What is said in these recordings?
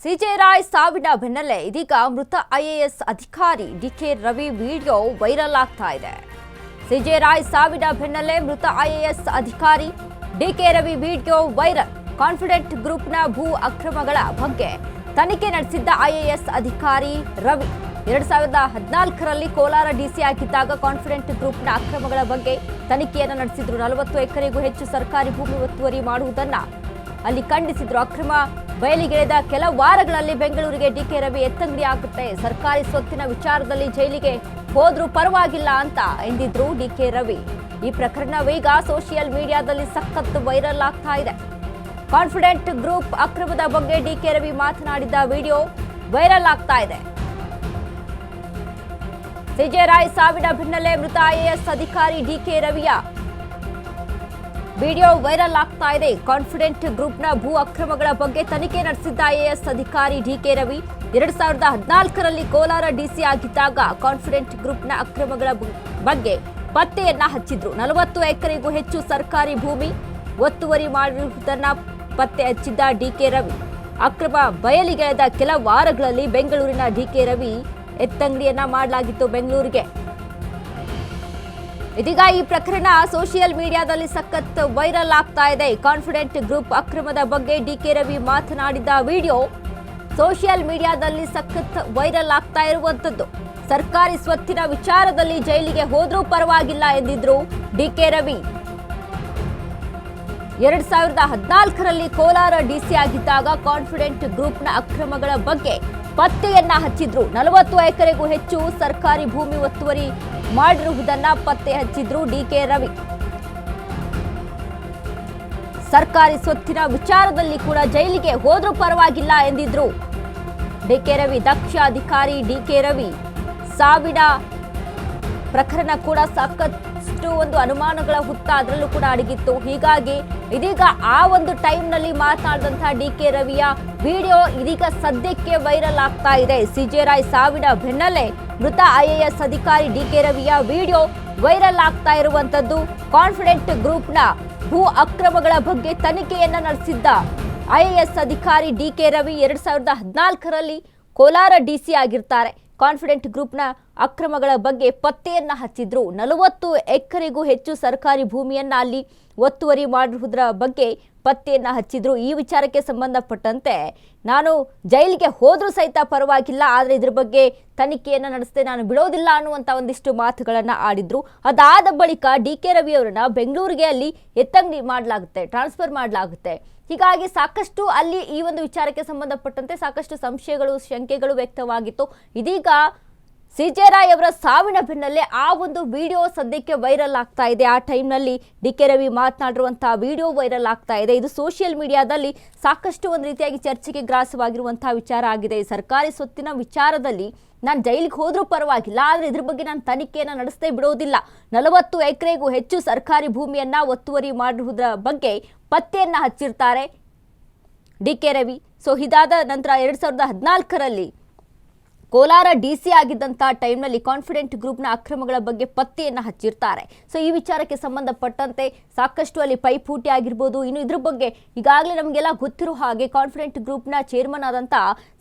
CJ Roy ಸಾವಿನ ಬೆನ್ನಲ್ಲೇ ಇದೀಗ ಮೃತ ಐಎಎಸ್ ಅಧಿಕಾರಿ ಡಿಕೆ ರವಿ ವಿಡಿಯೋ ವೈರಲ್ ಆಗ್ತಾ ಇದೆ. ಸಿಜೆ ರಾಯ್ ಸಾವಿನ ಬೆನ್ನಲ್ಲೇ ಮೃತ ಐಎಎಸ್ ಅಧಿಕಾರಿ DK Ravi video viral. Confident ಗ್ರೂಪ್ನ ಭೂ ಅಕ್ರಮಗಳ ಬಗ್ಗೆ ತನಿಖೆ ನಡೆಸಿದ್ದ ಐಎಎಸ್ ಅಧಿಕಾರಿ ರವಿ 2014ರಲ್ಲಿ ಕೋಲಾರ ಡಿಸಿ ಆಗಿದ್ದಾಗ ಕಾನ್ಫಿಡೆಂಟ್ ಗ್ರೂಪ್ನ ಅಕ್ರಮಗಳ ಬಗ್ಗೆ ತನಿಖೆಯನ್ನು ನಡೆಸಿದ್ರು. 40 ಎಕರೆಗೂ ಹೆಚ್ಚು ಸರ್ಕಾರಿ ಭೂಮಿ ಒತ್ತುವರಿ ಮಾಡುವುದನ್ನ ಅಲ್ಲಿ ಖಂಡಿಸಿದ್ರು. ಅಕ್ರಮ ಬಯಲಿಗೆಳೆದ ಕೆಲ ವಾರಗಳಲ್ಲಿ ಬೆಂಗಳೂರಿಗೆ ಡಿಕೆ ರವಿ ಎತ್ತಂಗಡಿ ಆಗುತ್ತೆ, ಸರ್ಕಾರಿ ಸ್ವತ್ತಿನ ವಿಚಾರದಲ್ಲಿ ಜೈಲಿಗೆ ಹೋದ್ರೂ ಪರವಾಗಿಲ್ಲ ಅಂತ ಎಂದಿದ್ರು ಡಿಕೆ ರವಿ. ಈ ಪ್ರಕರಣವೀಗ ಸೋಷಿಯಲ್ ಮೀಡಿಯಾದಲ್ಲಿ ಸಖತ್ ವೈರಲ್ ಆಗ್ತಾ ಇದೆ. ಕಾನ್ಫಿಡೆಂಟ್ ಗ್ರೂಪ್ ಅಕ್ರಮದ ಬಗ್ಗೆ ಡಿಕೆ ರವಿ ಮಾತನಾಡಿದ ವಿಡಿಯೋ ವೈರಲ್ ಆಗ್ತಾ ಇದೆ. ಸಿಜೆ ರಾಯ್ ಸಾವಿನ ಬೆನ್ನಲ್ಲೇ ಮೃತ ಐಎಎಸ್ ಅಧಿಕಾರಿ ಡಿಕೆ ರವಿಯ ವಿಡಿಯೋ ವೈರಲ್ ಆಗ್ತಾ ಇದೆ. ಕಾನ್ಫಿಡೆಂಟ್ ಗ್ರೂಪ್ನ ಭೂ ಅಕ್ರಮಗಳ ಬಗ್ಗೆ ತನಿಖೆ ನಡೆಸಿದ್ದ ಐಎಎಸ್ ಅಧಿಕಾರಿ ಡಿಕೆ ರವಿ 2014ರಲ್ಲಿ ಕೋಲಾರ ಡಿಸಿ ಆಗಿದ್ದಾಗ ಕಾನ್ಫಿಡೆಂಟ್ ಗ್ರೂಪ್ನ ಅಕ್ರಮಗಳ ಬಗ್ಗೆ ಪತ್ತೆಯನ್ನ ಹಚ್ಚಿದ್ರು. 40 ಎಕರೆಗೂ ಹೆಚ್ಚು ಸರ್ಕಾರಿ ಭೂಮಿ ಒತ್ತುವರಿ ಮಾಡಿರುವುದನ್ನ ಪತ್ತೆ ಹಚ್ಚಿದ್ದ ಡಿಕೆ ರವಿ ಅಕ್ರಮ ಬಯಲಿಗೆಳೆದ ಕೆಲ ವಾರಗಳಲ್ಲಿ ಬೆಂಗಳೂರಿನ ಡಿಕೆ ರವಿ ಎತ್ತಂಗಡಿಯನ್ನ ಮಾಡಲಾಗಿತ್ತು ಬೆಂಗಳೂರಿಗೆ. ಇದೀಗ ಈ ಪ್ರಕರಣ ಸೋಷಿಯಲ್ ಮೀಡಿಯಾದಲ್ಲಿ ಸಖತ್ ವೈರಲ್ ಆಗ್ತಾ ಇದೆ. ಕಾನ್ಫಿಡೆಂಟ್ ಗ್ರೂಪ್ ಅಕ್ರಮದ ಬಗ್ಗೆ ಡಿಕೆ ರವಿ ಮಾತನಾಡಿದ ವಿಡಿಯೋ ಸೋಷಿಯಲ್ ಮೀಡಿಯಾದಲ್ಲಿ ಸಖತ್ ವೈರಲ್ ಆಗ್ತಾ ಇರುವಂತದ್ದು. ಸರ್ಕಾರಿ ಸ್ವತ್ತಿನ ವಿಚಾರದಲ್ಲಿ ಜೈಲಿಗೆ ಹೋದ್ರೂ ಪರವಾಗಿಲ್ಲ ಎಂದಿದ್ರು ಡಿಕೆ ರವಿ. 2014ರಲ್ಲಿ ಕೋಲಾರ ಡಿಸಿ ಆಗಿದ್ದಾಗ ಕಾನ್ಫಿಡೆಂಟ್ ಗ್ರೂಪ್ನ ಅಕ್ರಮಗಳ ಬಗ್ಗೆ ಪತ್ತೆಯನ್ನ ಹಚ್ಚಿದ್ರು. 40 ಎಕರೆಗೂ ಹೆಚ್ಚು ಸರ್ಕಾರಿ ಭೂಮಿ ಒತ್ತುವರಿ ಮಾಡಿರುವುದನ್ನ ಪತ್ತೆ ಹಚ್ಚಿದ್ರು ಡಿಕೆ ರವಿ. ಸರ್ಕಾರಿ ಸ್ವತ್ತಿನ ವಿಚಾರದಲ್ಲಿ ಕೂಡ ಜೈಲಿಗೆ ಹೋದ್ರೂ ಪರವಾಗಿಲ್ಲ ಎಂದಿದ್ರು ಡಿಕೆ ರವಿ. ದಕ್ಷ ಅಧಿಕಾರಿ ಡಿಕೆ ರವಿ ಸಾವಿನ ಪ್ರಕರಣ ಕೂಡ ಸಾಕಷ್ಟು ಒಂದು ಅನುಮಾನಗಳ ಹುತ್ತ ಅದರಲ್ಲೂ ಕೂಡ ಅಡಗಿತ್ತು. ಹೀಗಾಗಿ ಇದೀಗ ಆ ಒಂದು ಟೈಮ್ನಲ್ಲಿ ಮಾತನಾಡಿದಂತಹ ಡಿಕೆ ರವಿಯ ವಿಡಿಯೋ ಇದೀಗ ಸದ್ಯಕ್ಕೆ ವೈರಲ್ ಆಗ್ತಾ ಇದೆ. ಸಿಜೆ ರಾಯ್ ಸಾವಿನ ಬೆನ್ನಲ್ಲೇ ಮೃತ ಐಎಎಸ್ ಅಧಿಕಾರಿ ಡಿಕೆ ರವಿಯ ವಿಡಿಯೋ ವೈರಲ್ ಆಗ್ತಾ ಇರುವಂತದ್ದು. ಕಾನ್ಫಿಡೆಂಟ್ ಗ್ರೂಪ್ನ ಭೂ ಅಕ್ರಮಗಳ ಬಗ್ಗೆ ತನಿಖೆಯನ್ನ ನಡೆಸಿದ್ದ ಐಎಎಸ್ ಅಧಿಕಾರಿ ಡಿಕೆ ರವಿ 2014ರಲ್ಲಿ ಕೋಲಾರ ಡಿಸಿ ಆಗಿರ್ತಾರೆ. ಕಾನ್ಫಿಡೆಂಟ್ ಗ್ರೂಪ್ನ ಅಕ್ರಮಗಳ ಬಗ್ಗೆ ಪತ್ತೆಯನ್ನ ಹಚ್ಚಿದ್ರು. 40 ಎಕರೆಗೂ ಹೆಚ್ಚು ಸರ್ಕಾರಿ ಭೂಮಿಯನ್ನ ಅಲ್ಲಿ ಒತ್ತುವರಿ ಮಾಡಿರುವುದರ ಬಗ್ಗೆ ಪತ್ತೆಯನ್ನ ಹಚ್ಚಿದ್ರು. ಈ ವಿಚಾರಕ್ಕೆ ಸಂಬಂಧಪಟ್ಟಂತೆ ನಾನು ಜೈಲಿಗೆ ಹೋದ್ರೂ ಸಹಿತ ಪರವಾಗಿಲ್ಲ, ಆದರೆ ಇದ್ರ ಬಗ್ಗೆ ತನಿಖೆಯನ್ನ ನಡೆಸದೆ ನಾನು ಬಿಡೋದಿಲ್ಲ ಅನ್ನುವಂಥ ಒಂದಿಷ್ಟು ಮಾತುಗಳನ್ನ ಆಡಿದ್ರು. ಅದಾದ ಬಳಿಕ ಡಿಕೆ ರವಿ ಅವರನ್ನ ಬೆಂಗಳೂರಿಗೆ ಅಲ್ಲಿ ಎತ್ತಂಗಡಿ ಮಾಡಲಾಗುತ್ತೆ, ಟ್ರಾನ್ಸ್ಫರ್ ಮಾಡಲಾಗುತ್ತೆ. ಹೀಗಾಗಿ ಸಾಕಷ್ಟು ಅಲ್ಲಿ ಈ ಒಂದು ವಿಚಾರಕ್ಕೆ ಸಂಬಂಧಪಟ್ಟಂತೆ ಸಾಕಷ್ಟು ಸಂಶಯಗಳು, ಶಂಕೆಗಳು ವ್ಯಕ್ತವಾಗಿತ್ತು. ಇದೀಗ ಸಿಜೆ ರಾಯ್ ಅವರ ಸಾವಿನ ಬೆನ್ನಲ್ಲೇ ಆ ಒಂದು ವಿಡಿಯೋ ಸದ್ಯಕ್ಕೆ ವೈರಲ್ ಆಗ್ತಾ ಇದೆ. ಆ ಟೈಮ್ನಲ್ಲಿ ಡಿಕೆ ರವಿ ಮಾತನಾಡಿರುವಂತಹ ವಿಡಿಯೋ ವೈರಲ್ ಆಗ್ತಾ ಇದೆ. ಇದು ಸೋಷಿಯಲ್ ಮೀಡಿಯಾದಲ್ಲಿ ಸಾಕಷ್ಟು ಒಂದು ರೀತಿಯಾಗಿ ಚರ್ಚೆಗೆ ಗ್ರಾಸವಾಗಿರುವಂತಹ ವಿಚಾರ ಆಗಿದೆ. ಸರ್ಕಾರಿ ಸ್ವತ್ತಿನ ವಿಚಾರದಲ್ಲಿ ನಾನು ಜೈಲಿಗೆ ಹೋದ್ರೂ ಪರವಾಗಿಲ್ಲ, ಆದರೆ ಇದ್ರ ಬಗ್ಗೆ ನಾನು ತನಿಖೆಯನ್ನು ನಡೆಸದೇ ಬಿಡೋದಿಲ್ಲ. 40 ಎಕರೆಗೂ ಹೆಚ್ಚು ಸರ್ಕಾರಿ ಭೂಮಿಯನ್ನ ಒತ್ತುವರಿ ಮಾಡಿರುವುದರ ಬಗ್ಗೆ ಪತ್ತೆಯನ್ನ ಹಚ್ಚಿರ್ತಾರೆ ಡಿಕೆ ರವಿ. ಸೊ ಇದಾದ ನಂತರ 2014ರಲ್ಲಿ ಕೋಲಾರ ಡಿಸಿ ಆಗಿದ್ದಂಥ ಟೈಮ್ನಲ್ಲಿ ಕಾನ್ಫಿಡೆಂಟ್ ಗ್ರೂಪ್ನ ಅಕ್ರಮಗಳ ಬಗ್ಗೆ ಪತ್ತೆಯನ್ನು ಹಚ್ಚಿರ್ತಾರೆ. ಸೊ ಈ ವಿಚಾರಕ್ಕೆ ಸಂಬಂಧಪಟ್ಟಂತೆ ಸಾಕಷ್ಟು ಅಲ್ಲಿ ಪೈಪೋಟಿ ಆಗಿರ್ಬೋದು. ಇನ್ನು ಇದ್ರ ಬಗ್ಗೆ ಈಗಾಗಲೇ ನಮಗೆಲ್ಲ ಗೊತ್ತಿರೋ ಹಾಗೆ ಕಾನ್ಫಿಡೆಂಟ್ ಗ್ರೂಪ್ನ ಚೇರ್ಮನ್ ಆದಂಥ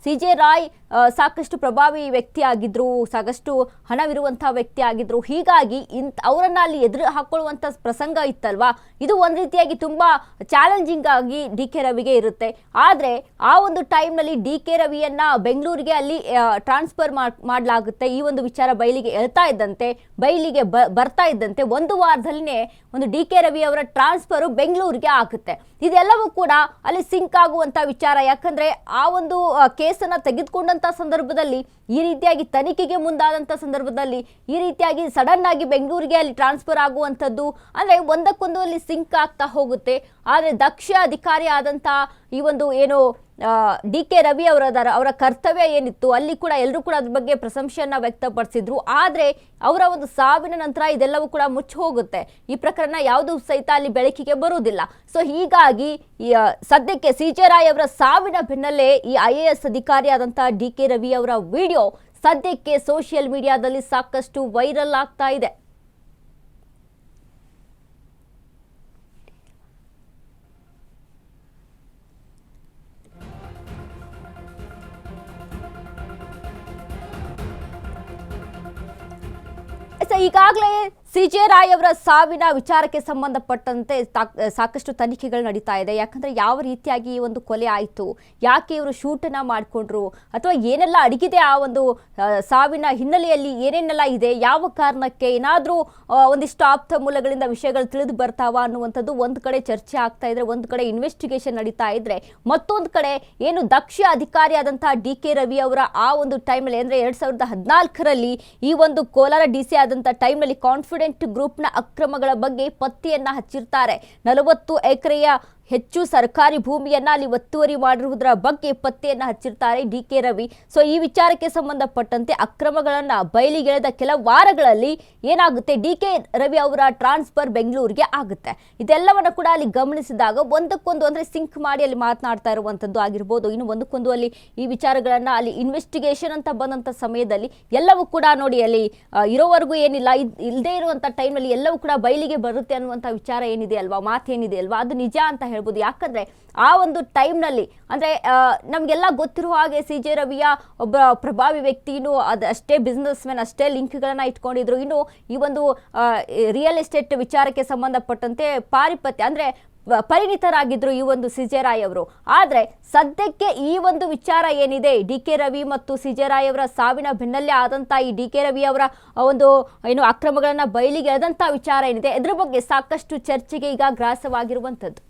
ಸಿಜೆ ರಾಯ್ ಸಾಕಷ್ಟು ಪ್ರಭಾವಿ ವ್ಯಕ್ತಿ ಆಗಿದ್ರು, ಸಾಕಷ್ಟು ಹಣವಿರುವಂಥ ವ್ಯಕ್ತಿ ಆಗಿದ್ರು. ಹೀಗಾಗಿ ಅವರನ್ನ ಅಲ್ಲಿ ಎದುರು ಹಾಕೊಳ್ಳುವಂಥ ಪ್ರಸಂಗ ಇತ್ತಲ್ವಾ, ಇದು ಒಂದು ರೀತಿಯಾಗಿ ತುಂಬ ಚಾಲೆಂಜಿಂಗ್ ಆಗಿ ಡಿಕೆ ರವಿಗೆ ಇರುತ್ತೆ. ಆದರೆ ಆ ಒಂದು ಟೈಮ್ನಲ್ಲಿ ಡಿಕೆ ರವಿಯನ್ನ ಬೆಂಗಳೂರಿಗೆ ಅಲ್ಲಿ ಟ್ರಾನ್ಸ್ಫರ್ ಮಾಡಲಾಗುತ್ತೆ. ಈ ಒಂದು ವಿಚಾರ ಬಯಲಿಗೆ ಬರ್ತಾ ಇದ್ದಂತೆ ಒಂದು ವಾರದಲ್ಲಿನೇ ಒಂದು ಡಿಕೆ ರವಿ ಅವರ ಟ್ರಾನ್ಸ್ಫರ್ ಬೆಂಗಳೂರಿಗೆ ಆಗುತ್ತೆ. ಇದೆಲ್ಲವೂ ಕೂಡ ಅಲ್ಲಿ ಸಿಂಕ್ ಆಗುವಂತ ವಿಚಾರ. ಯಾಕಂದ್ರೆ ಆ ಒಂದು ಕೇಸನ್ನ ತೆಗೆದುಕೊಂಡಂತ ಸಂದರ್ಭದಲ್ಲಿ, ಈ ರೀತಿಯಾಗಿ ತನಿಖೆಗೆ ಮುಂದಾದಂಥ ಸಂದರ್ಭದಲ್ಲಿ ಈ ರೀತಿಯಾಗಿ ಸಡನ್ ಆಗಿ ಬೆಂಗಳೂರಿಗೆ ಅಲ್ಲಿ ಟ್ರಾನ್ಸ್ಫರ್ ಆಗುವಂಥದ್ದು ಅಂದರೆ ಒಂದಕ್ಕೊಂದು ಅಲ್ಲಿ ಸಿಂಕ್ ಆಗ್ತಾ ಹೋಗುತ್ತೆ. ಆದರೆ ದಕ್ಷ ಅಧಿಕಾರಿ ಆದಂಥ ಈ ಒಂದು ಏನು ಡಿಕೆ ರವಿ ಅವರ ಕರ್ತವ್ಯ ಏನಿತ್ತು ಅಲ್ಲಿ ಕೂಡ ಎಲ್ಲರೂ ಕೂಡ ಅದ್ರ ಬಗ್ಗೆ ಪ್ರಶಂಸೆಯನ್ನ ವ್ಯಕ್ತಪಡಿಸಿದ್ರು. ಆದರೆ ಅವರ ಒಂದು ಸಾವಿನ ನಂತರ ಇದೆಲ್ಲವೂ ಕೂಡ ಮುಚ್ಚಿ ಹೋಗುತ್ತೆ. ಈ ಪ್ರಕರಣ ಯಾವುದು ಸಹಿತ ಅಲ್ಲಿ ಬೆಳಕಿಗೆ ಬರುವುದಿಲ್ಲ. ಸೊ ಹೀಗಾಗಿ ಸದ್ಯಕ್ಕೆ ಸಿಜೆ ರಾಯ್ ಅವರ ಸಾವಿನ ಬೆನ್ನಲ್ಲೇ ಈ ಐಎಎಸ್ ಅಧಿಕಾರಿ ಆದಂತಹ ಡಿಕೆ ರವಿ ಅವರ ವಿಡಿಯೋ ಸದ್ಯಕ್ಕೆ ಸೋಷಿಯಲ್ ಮೀಡಿಯಾದಲ್ಲಿ ಸಾಕಷ್ಟು ವೈರಲ್ ಆಗ್ತಾ ಇದೆ. ಈಗಾಗಲೇ CJ ರಾಯ್ ಅವರ ಸಾವಿನ ವಿಚಾರಕ್ಕೆ ಸಂಬಂಧಪಟ್ಟಂತೆ ಸಾಕಷ್ಟು ತನಿಖೆಗಳು ನಡೀತಾ ಇದೆ. ಯಾಕಂದ್ರೆ ಯಾವ ರೀತಿಯಾಗಿ ಈ ಒಂದು ಕೊಲೆ ಆಯಿತು, ಯಾಕೆ ಇವರು ಶೂಟನ್ನ ಮಾಡಿಕೊಂಡ್ರು, ಅಥವಾ ಏನೆಲ್ಲ ಅಡಗಿದೆ ಆ ಒಂದು ಸಾವಿನ ಹಿನ್ನೆಲೆಯಲ್ಲಿ ಏನೇನೆಲ್ಲ ಇದೆ, ಯಾವ ಕಾರಣಕ್ಕೆ, ಏನಾದರೂ ಒಂದಿಷ್ಟು ಆಪ್ತ ಮೂಲಗಳಿಂದ ವಿಷಯಗಳು ತಿಳಿದು ಬರ್ತಾವ ಅನ್ನುವಂಥದ್ದು ಒಂದು ಕಡೆ ಚರ್ಚೆ ಆಗ್ತಾ ಇದ್ರೆ, ಒಂದು ಕಡೆ ಇನ್ವೆಸ್ಟಿಗೇಷನ್ ನಡೀತಾ ಇದ್ರೆ, ಮತ್ತೊಂದು ಕಡೆ ಏನು ದಕ್ಷ ಅಧಿಕಾರಿಯಾದಂತಹ DK ರವಿ ಅವರ ಆ ಒಂದು ಟೈಮಲ್ಲಿ ಅಂದರೆ 2014ರಲ್ಲಿ ಈ ಒಂದು ಕೋಲಾರ DC ಆದಂಥ ಟೈಮ್ನಲ್ಲಿ ಕಾನ್ಫಿಡೆಂಟ್ ಗ್ರೂಪ್ನ ಅಕ್ರಮಗಳ ಬಗ್ಗೆ ಪತ್ತೆಯನ್ನ ಹಚ್ಚಿರ್ತಾರೆ. 40 ಎಕರೆಯ ಹೆಚ್ಚು ಸರ್ಕಾರಿ ಭೂಮಿಯನ್ನ ಅಲ್ಲಿ ಒತ್ತುವರಿ ಮಾಡಿರುವುದರ ಬಗ್ಗೆ ಪತ್ತೆಯನ್ನ ಹಚ್ಚಿರ್ತಾರೆ DK ರವಿ. ಸೊ ಈ ವಿಚಾರಕ್ಕೆ ಸಂಬಂಧಪಟ್ಟಂತೆ ಅಕ್ರಮಗಳನ್ನ ಬಯಲಿಗೆಳೆದ ಕೆಲ ವಾರಗಳಲ್ಲಿ ಏನಾಗುತ್ತೆ, DK ರವಿ ಅವರ ಟ್ರಾನ್ಸ್ಫರ್ ಬೆಂಗಳೂರಿಗೆ ಆಗುತ್ತೆ. ಇದೆಲ್ಲವನ್ನ ಕೂಡ ಅಲ್ಲಿ ಗಮನಿಸಿದಾಗ ಒಂದಕ್ಕೊಂದು ಅಂದ್ರೆ ಸಿಂಕ್ ಮಾಡಿ ಅಲ್ಲಿ ಮಾತನಾಡ್ತಾ ಇರುವಂತದ್ದು ಆಗಿರ್ಬೋದು. ಇನ್ನು ಒಂದಕ್ಕೊಂದು ಅಲ್ಲಿ ಈ ವಿಚಾರಗಳನ್ನ ಅಲ್ಲಿ ಇನ್ವೆಸ್ಟಿಗೇಷನ್ ಅಂತ ಬಂದಂತ ಸಮಯದಲ್ಲಿ ಎಲ್ಲವೂ ಕೂಡ ನೋಡಿ ಅಲ್ಲಿ ಇರೋವರೆಗೂ ಏನಿಲ್ಲ, ಇಲ್ಲದೆ ಇರುವಂತ ಟೈಮ್ನಲ್ಲಿ ಎಲ್ಲವೂ ಕೂಡ ಬಯಲಿಗೆ ಬರುತ್ತೆ ಅನ್ನುವಂಥ ವಿಚಾರ ಏನಿದೆ ಅಲ್ವಾ, ಮಾತೇನಿದೆ ಅಲ್ವಾ, ಅದು ನಿಜ ಅಂತ ಹೇಳ್ಬೋದು. ಯಾಕಂದ್ರೆ ಆ ಒಂದು ಟೈಮ್ನಲ್ಲಿ ಅಂದ್ರೆ ನಮಗೆಲ್ಲ ಗೊತ್ತಿರುವ ಹಾಗೆ CJ ರವಿಯ ಒಬ್ಬ ಪ್ರಭಾವಿ ವ್ಯಕ್ತಿ, ಇನ್ನು ಅಷ್ಟೇ ಬಿಸ್ನೆಸ್ ಮ್ಯಾನ್, ಅಷ್ಟೇ ಲಿಂಕ್ಗಳನ್ನ ಇಟ್ಕೊಂಡಿದ್ರು. ಇನ್ನು ಈ ಒಂದು ರಿಯಲ್ ಎಸ್ಟೇಟ್ ವಿಚಾರಕ್ಕೆ ಸಂಬಂಧಪಟ್ಟಂತೆ ಪಾರಿಪತ್ಯ ಅಂದ್ರೆ ಪರಿಣಿತರಾಗಿದ್ರು ಈ ಒಂದು CJ ರಾಯ್ ಅವರು. ಆದ್ರೆ ಸದ್ಯಕ್ಕೆ ಈ ಒಂದು ವಿಚಾರ ಏನಿದೆ, DK ರವಿ ಮತ್ತು CJ ರಾಯ್ ಅವರ ಸಾವಿನ ಬೆನ್ನಲ್ಲೇ ಆದಂತ ಈ DK ರವಿ ಅವರ ಒಂದು ಏನು ಅಕ್ರಮಗಳನ್ನ ಬಯಲಿಗೆ ಎಳೆದಂತ ವಿಚಾರ ಏನಿದೆ, ಇದ್ರ ಬಗ್ಗೆ ಸಾಕಷ್ಟು ಚರ್ಚೆಗೆ ಈಗ ಗ್ರಾಸವಾಗಿರುವಂತದ್ದು.